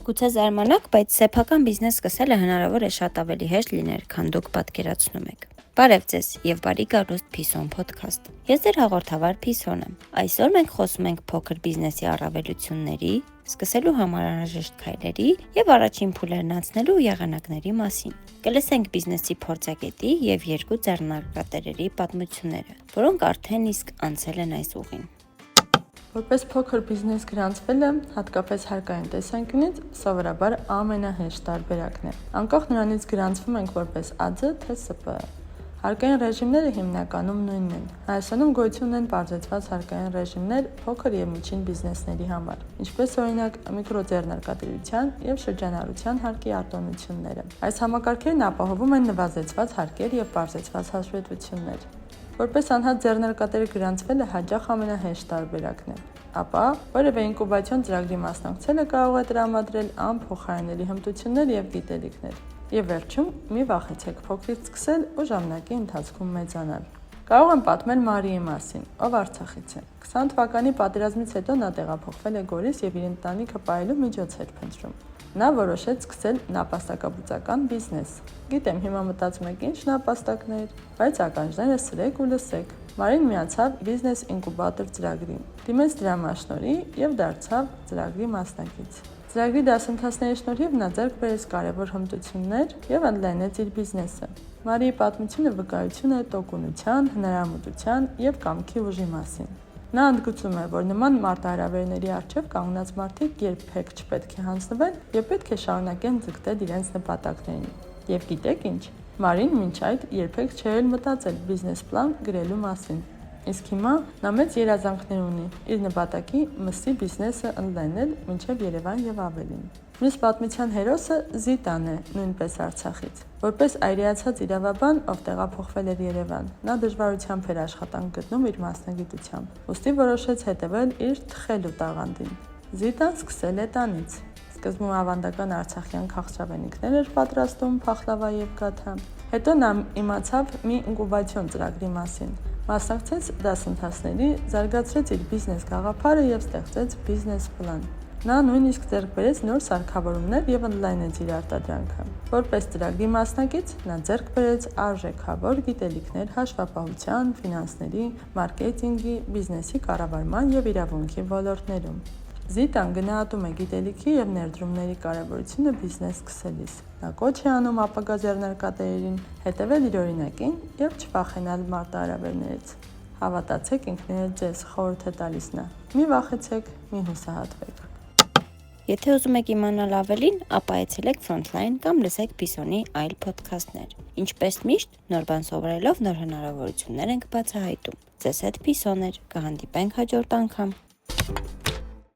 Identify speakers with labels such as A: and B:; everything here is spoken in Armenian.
A: Գուցե զարմանաք, բայց սեփական բիզնես սկսելը հնարավոր է շատ ավելի հեշտ լիներ, քան դուք պատկերացնում եք։ Բարև ձեզ եւ բարի գալուստ Փիսոն Podcast։ Ես ձեր հաղորդավար Փիսոն եմ։ Այսօր մենք խոսում ենք փոքր բիզնեսի առավելությունների, սկսելու համար անհրաժեշտ քայլերի եւ առաջին փուլերն անցնելու եղանակների մասին։ Կլսենք բիզնեսի փորձագետի եւ երկու ձեռնարկատերերի պատմությունները, որոնք արդեն իսկ անցել են այս ուղին։
B: Որպես փոքր բիզնես գրանցվելը, հատկապես հարկային տեսանկյունից, սովորաբար ամենահեշտ տարբերակն է։ Անկախ նրանից գրանցվում ենք որպես ԱՁ, թե ՍՊԸ։ Հարկային ռեժիմները հիմնականում նույնն են։ Հայաստանում գոյություն ունեն պարզեցված հարկային ռեժիմներ փոքր եւ միջին բիզնեսների համար, ինչպես օրինակ միկրոձեռնարկատիրության եւ շրջանառության հարկի արտոնությունները։ Այս համակարգերն ապահովում են նվազեցված հարկեր եւ պարզեցված հաշվետվություններ։ Որպես անհատ ձեռնարկատերը գրանցվելը հաճախ ամենահեշտ տարբերակն է, ապա որևէ ինկուբացիոն ծրագրի մասնակցելը կարող է տրամադրել անփոխարինելի հմտություններ եւ գիտելիքներ։ Եվ վերջում մի վախեցեք փոքրից սկսել ու ժամանակի ընթացքում մեծանալ։ Կարող եմ պատմել Մարիի մասին, ով Արցախից է։ 20 թվականի պատերազմից հետո նա տեղափոխվել է Գորիս եւ իր ընտանիքը պահելու միջոց էր փնտրում։ Նա որոշեց սկսել նապաստակաբուծական բիզնես։ Գիտեմ, հիմա մտածում եք ինչ նապաստակներ, բայց ականջները սրեք ու լսեք։ Մարին միացավ բիզնես ինկուբատոր ծրագրին, դիմեց դրամաշնորհի եւ դարձավ ծրագրի մասնակից։ Ծրագրի դասընթացների շնորհիվ նա ձեռք բերեց կարևոր հմտություններ եւ ընդլայնեց իր բիզնեսը։ Մարիի պատմությունը վկայություն է տոկունության, հնարամտության եւ կամքի ուժի մասին։ Նա ընդգծում է, որ նման մարտահրավերների առջև կանգնած մարդիկ երբեք չպետք է հանձնվեն եւ պետք է շարունակեն ձգտել իրենց նպատակներին։ Եվ գիտեք ինչ, Մարին մինչ այդ երբեք չէր մտածել բիզնես պլան գրելու մասին։ Իսկ հիմա նա մեծ երազանքներ ունի իր նպատակի մսի բիզնեսը ընդլայնել մինչև Երևան եւ ավելին։ Մյուս պատմության հերոսը Զիտան է, նույնպես Արցախից։ Որպես այրիացած իրավաբան, ով տեղափոխվել էր Երևան, նա դժվարությամբ էր աշխատանք գտնում իր մասնագիտությամբ, ուստի որոշեց հետևել իր թխելու տաղանդին։ Զիտան սկսել է տանից։ Սկզբում ավանդական արցախյան քաղցրավենիքներ էր պատրաստում, փախլավա եւ գաթա։ Հետո նա իմացավ մի ինկուբացիոն ծրագրի մասին։ Մասնակցեց դասընթացների, զարգացրեց իր բիզնես գաղափարը եւ ստեղծեց բիզնես պլան։ Նա նույնիսկ ձեռք բերեց նոր սարքավորումներ եւ ընդլայնեց իր արտադրանքը։ Որպես ծրագրի մասնակից նա ձեռք բերեց արժեքավոր գիտելիքներ հաշվապահության, ֆինանսների, մարքեթինգի, բիզնեսի կառավարման եւ իրավունքի ոլորտներում։ Զիտան գնահատում է գիտելիքի եւ ներդրումների կարեւորությունը բիզնես սկսելիս։ Նա կոչ է անում ապագա ձեռնարկատերերին հետևել իր օրինակին եւ չվախենալ մարտահրավերներից։ Հավատացեք ինքներդ ձեզ, խորհուրդ է տալիս նա։ Մի վախեցեք, մի հուսահատվեք։
A: Եթե ուզում եք իմանալ ավելին, ապա այցելեք Frontline կամ լսեք Փիսոնի այլ ոդքասթներ։ Ինչպես միշտ, նոր բան սովորելով նոր հնարավորություններ ենք բացահայտում։ Ձեզ հետ Փիսոն էր, կհանդիպենք հաջորդ անգամ։